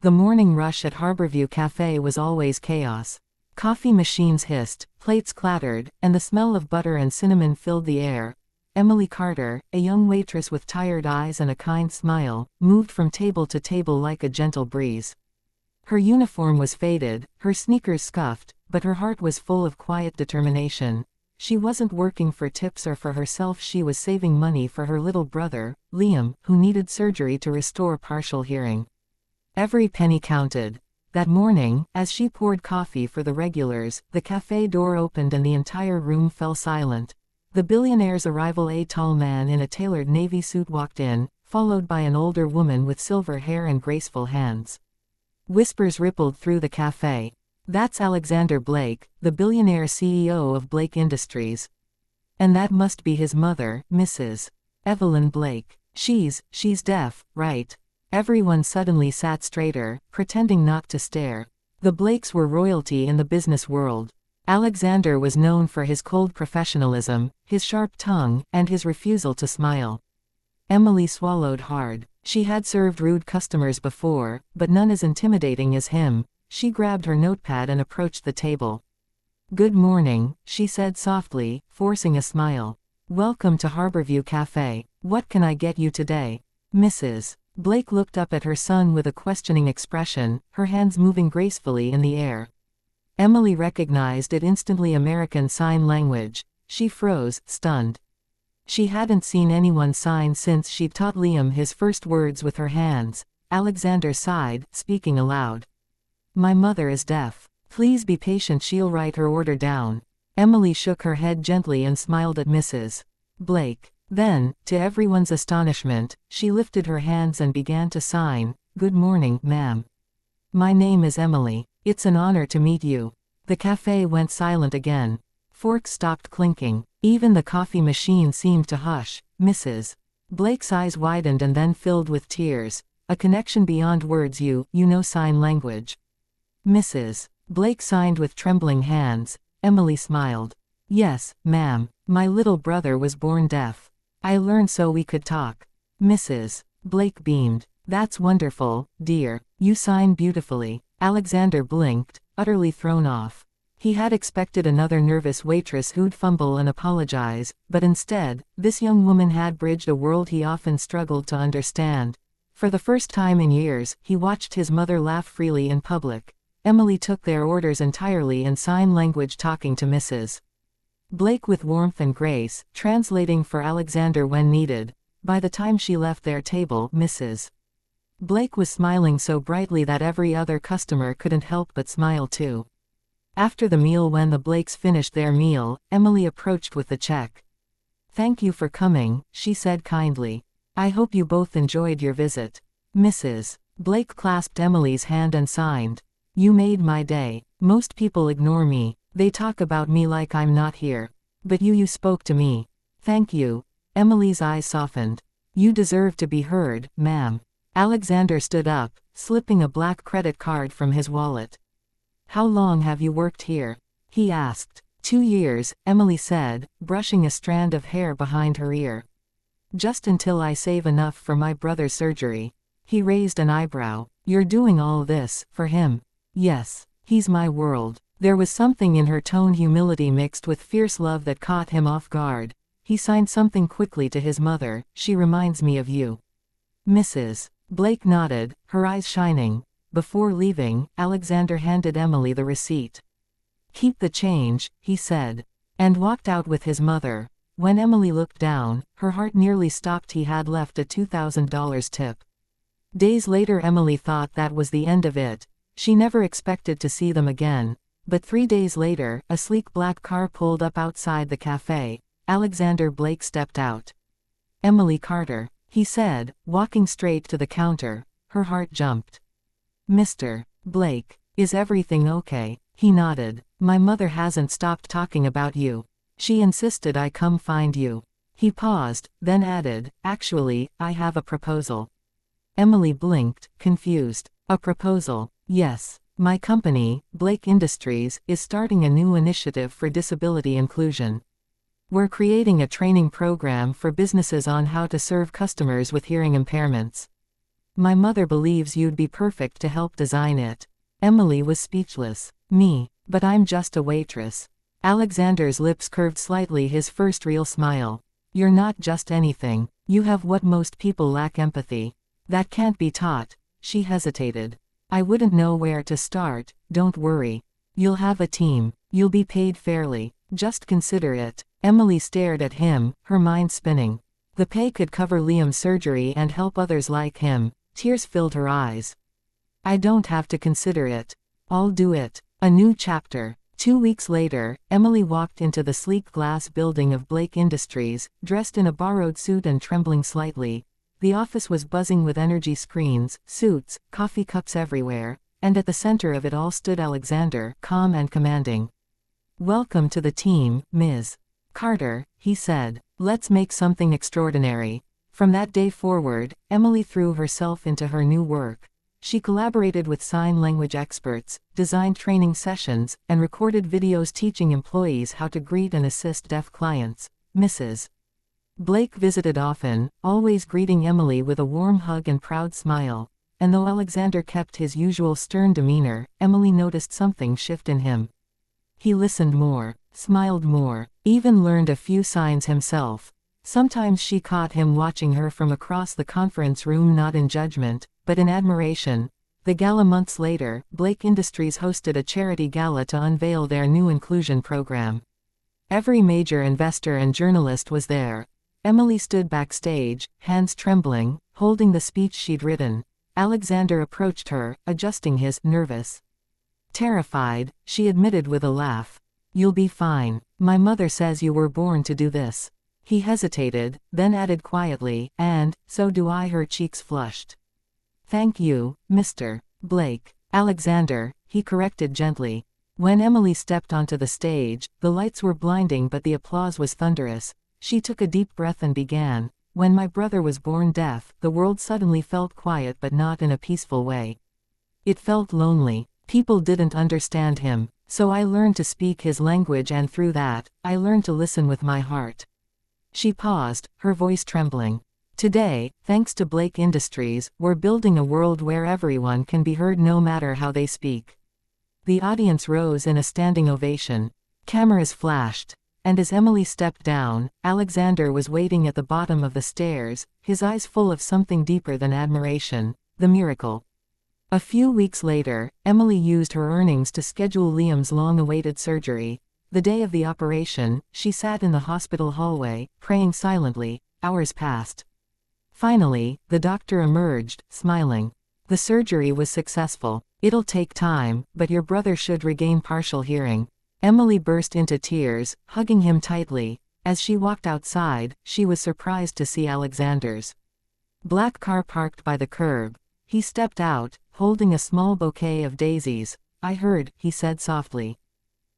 The morning rush at Harborview Cafe was always chaos. Coffee machines hissed, plates clattered, and the smell of butter and cinnamon filled the air. Emily Carter, a young waitress with tired eyes and a kind smile, moved from table to table like a gentle breeze. Her uniform was faded, her sneakers scuffed, but her heart was full of quiet determination. She wasn't working for tips or for herself, she was saving money for her little brother, Liam, who needed surgery to restore partial hearing. Every penny counted. That morning, as she poured coffee for the regulars, the cafe door opened and the entire room fell silent. The billionaire's arrival. A tall man in a tailored navy suit walked in, followed by an older woman with silver hair and graceful hands. Whispers rippled through the cafe. "That's Alexander Blake, the billionaire CEO of Blake Industries. And that must be his mother, Mrs. Evelyn Blake. She's deaf, right?" Everyone suddenly sat straighter, pretending not to stare. The Blakes were royalty in the business world. Alexander was known for his cold professionalism, his sharp tongue, and his refusal to smile. Emily swallowed hard. She had served rude customers before, but none as intimidating as him. She grabbed her notepad and approached the table. "Good morning," she said softly, forcing a smile. "Welcome to Harborview Cafe. What can I get you today, Mrs. Blake?" Looked up at her son with a questioning expression, her hands moving gracefully in the air. Emily recognized it instantly. American Sign Language. She froze, stunned. She hadn't seen anyone sign since she'd taught Liam his first words with her hands. Alexander sighed, speaking aloud. "My mother is deaf. Please be patient, she'll write her order down." Emily shook her head gently and smiled at Mrs. Blake. Then, to everyone's astonishment, she lifted her hands and began to sign. "Good morning, ma'am. My name is Emily. It's an honor to meet you." The cafe went silent again. Forks stopped clinking. Even the coffee machine seemed to hush. Mrs. Blake's eyes widened and then filled with tears. "A connection beyond words. You know sign language?" Mrs. Blake signed with trembling hands. Emily smiled. "Yes, ma'am. My little brother was born deaf. I learned so we could talk." Mrs. Blake beamed. "That's wonderful, dear. You sign beautifully." Alexander blinked, utterly thrown off. He had expected another nervous waitress who'd fumble and apologize, but instead, this young woman had bridged a world he often struggled to understand. For the first time in years, he watched his mother laugh freely in public. Emily took their orders entirely in sign language, talking to Mrs. Blake with warmth and grace, translating for Alexander when needed. By the time she left their table, Mrs. Blake was smiling so brightly that every other customer couldn't help but smile too. After the meal, when the Blakes finished their meal, Emily approached with the check. "Thank you for coming," she said kindly. "I hope you both enjoyed your visit." Mrs. Blake clasped Emily's hand and signed. "You made my day. Most people ignore me. They talk about me like I'm not here. But you spoke to me. Thank you." Emily's eyes softened. "You deserve to be heard, ma'am." Alexander stood up, slipping a black credit card from his wallet. "How long have you worked here?" he asked. 2 years, Emily said, brushing a strand of hair behind her ear. "Just until I save enough for my brother's surgery." He raised an eyebrow. "You're doing all this for him?" "Yes. He's my world." There was something in her tone, humility mixed with fierce love, that caught him off guard. He signed something quickly to his mother. "She reminds me of you." Mrs. Blake nodded, her eyes shining. Before leaving, Alexander handed Emily the receipt. "Keep the change," he said, and walked out with his mother. When Emily looked down, her heart nearly stopped. He had left a $2,000 tip. Days later, Emily thought that was the end of it. She never expected to see them again. But 3 days later, a sleek black car pulled up outside the cafe. Alexander Blake stepped out. "Emily Carter," he said, walking straight to the counter. Her heart jumped. "Mr. Blake, is everything okay?" He nodded. "My mother hasn't stopped talking about you. She insisted I come find you." He paused, then added, "Actually, I have a proposal." Emily blinked, confused. "A proposal?" "Yes. My company, Blake Industries, is starting a new initiative for disability inclusion. We're creating a training program for businesses on how to serve customers with hearing impairments. My mother believes you'd be perfect to help design it. Emily was speechless. Me. But I'm just a waitress. Alexander's lips curved slightly, his first real smile. You're not just anything. You have what most people lack: empathy. That can't be taught. She hesitated. I wouldn't know where to start. Don't worry. You'll have a team. You'll be paid fairly. Just consider it. Emily stared at him, her mind spinning. The pay could cover Liam's surgery and help others like him. Tears filled her eyes. I don't have to consider it. I'll do it. A new chapter. 2 weeks later, Emily walked into the sleek glass building of Blake Industries, dressed in a borrowed suit and trembling slightly. The office was buzzing with energy screens, suits, coffee cups everywhere, and at the center of it all stood Alexander, calm and commanding. Welcome to the team, Ms. Carter, he said. Let's make something extraordinary. From that day forward, Emily threw herself into her new work. She collaborated with sign language experts, designed training sessions, and recorded videos teaching employees how to greet and assist deaf clients. Mrs. Blake visited often, always greeting Emily with a warm hug and proud smile. And though Alexander kept his usual stern demeanor, Emily noticed something shift in him. He listened more, smiled more, even learned a few signs himself. Sometimes she caught him watching her from across the conference room, not in judgment, but in admiration. The gala months later, Blake Industries hosted a charity gala to unveil their new inclusion program. Every major investor and journalist was there. Emily stood backstage, hands trembling, holding the speech she'd written. Alexander approached her, adjusting his nervous. Terrified, she admitted with a laugh. You'll be fine. My mother says you were born to do this. He hesitated, then added quietly, and, so do I. Her cheeks flushed. Thank you, Mr. Blake. Alexander, he corrected gently. When Emily stepped onto the stage, the lights were blinding but the applause was thunderous. She took a deep breath and began. When my brother was born deaf, the world suddenly felt quiet, but not in a peaceful way. It felt lonely. People didn't understand him. So I learned to speak his language, and through that, I learned to listen with my heart. She paused, her voice trembling. Today, thanks to Blake Industries, we're building a world where everyone can be heard no matter how they speak. The audience rose in a standing ovation. Cameras flashed. And as Emily stepped down, Alexander was waiting at the bottom of the stairs, his eyes full of something deeper than admiration: the miracle. A few weeks later, Emily used her earnings to schedule Liam's long-awaited surgery. The day of the operation, she sat in the hospital hallway, praying silently. Hours passed. Finally, the doctor emerged, smiling. The surgery was successful. It'll take time, but your brother should regain partial hearing. Emily burst into tears, hugging him tightly. As she walked outside, she was surprised to see Alexander's black car parked by the curb. He stepped out, holding a small bouquet of daisies. I heard, he said softly.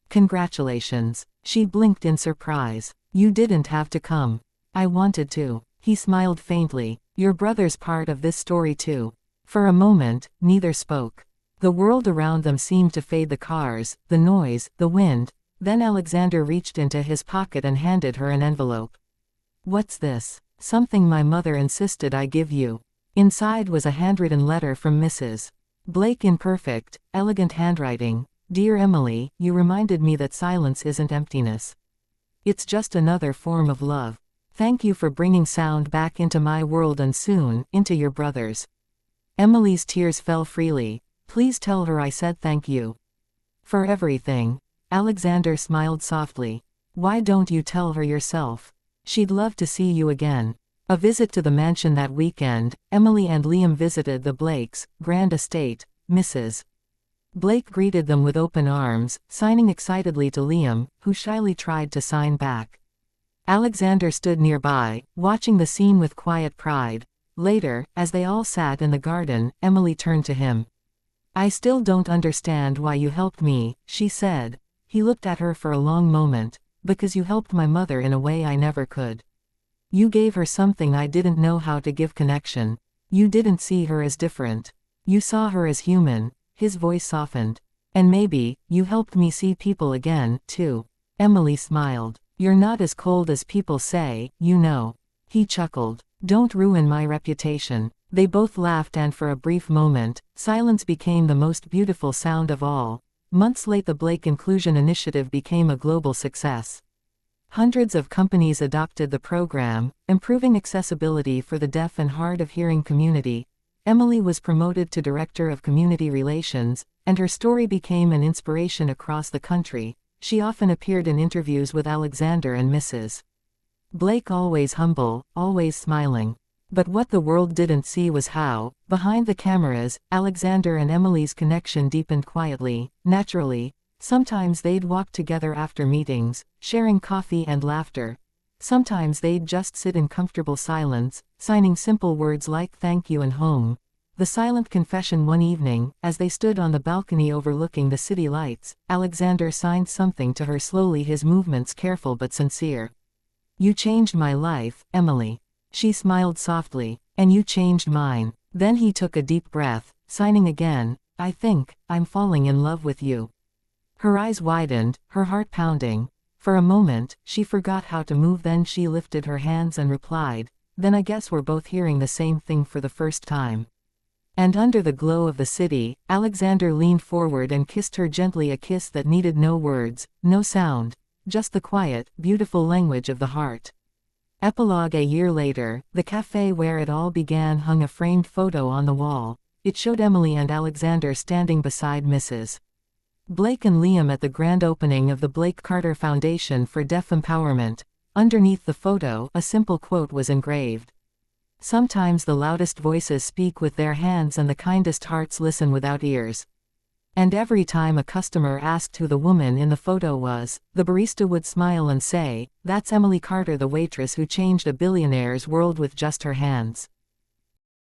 Congratulations. She blinked in surprise. You didn't have to come. I wanted to. He smiled faintly. Your brother's part of this story too. For a moment, neither spoke. The world around them seemed to fade: the cars, the noise, the wind. Then Alexander reached into his pocket and handed her an envelope. What's this? Something my mother insisted I give you. Inside was a handwritten letter from Mrs. Blake in perfect, elegant handwriting. Dear Emily, you reminded me that silence isn't emptiness. It's just another form of love. Thank you for bringing sound back into my world and soon, into your brother's. Emily's tears fell freely. Please tell her I said thank you. For everything. Alexander smiled softly. Why don't you tell her yourself? She'd love to see you again. A visit to the mansion that weekend, Emily and Liam visited the Blakes' grand estate. Mrs. Blake greeted them with open arms, signing excitedly to Liam, who shyly tried to sign back. Alexander stood nearby, watching the scene with quiet pride. Later, as they all sat in the garden, Emily turned to him. I still don't understand why you helped me, she said. He looked at her for a long moment. Because you helped my mother in a way I never could. You gave her something I didn't know how to give: connection. You didn't see her as different. You saw her as human. His voice softened. And maybe, you helped me see people again, too. Emily smiled. You're not as cold as people say, you know. He chuckled. Don't ruin my reputation. They both laughed, and for a brief moment, silence became the most beautiful sound of all. Months later, the Blake Inclusion Initiative became a global success. Hundreds of companies adopted the program, improving accessibility for the deaf and hard of hearing community. Emily was promoted to Director of Community Relations, and her story became an inspiration across the country. She often appeared in interviews with Alexander and Mrs. Blake, always humble, always smiling. But what the world didn't see was how, behind the cameras, Alexander and Emily's connection deepened quietly, naturally. Sometimes they'd walk together after meetings, sharing coffee and laughter. Sometimes they'd just sit in comfortable silence, signing simple words like thank you and home. The silent confession: one evening, as they stood on the balcony overlooking the city lights, Alexander signed something to her slowly, his movements careful but sincere. "You changed my life, Emily." She smiled softly. "And you changed mine." Then he took a deep breath, signing again, "I think I'm falling in love with you." Her eyes widened, her heart pounding. For a moment, she forgot how to move, then she lifted her hands and replied, "Then I guess we're both hearing the same thing for the first time." And under the glow of the city, Alexander leaned forward and kissed her gently, a kiss that needed no words, no sound, just the quiet, beautiful language of the heart. Epilogue: a year later, the cafe where it all began hung a framed photo on the wall. It showed Emily and Alexander standing beside Mrs. Blake and Liam at the grand opening of the Blake Carter Foundation for Deaf Empowerment. Underneath the photo, a simple quote was engraved. "Sometimes the loudest voices speak with their hands and the kindest hearts listen without ears." And every time a customer asked who the woman in the photo was, the barista would smile and say, "That's Emily Carter, the waitress who changed a billionaire's world with just her hands."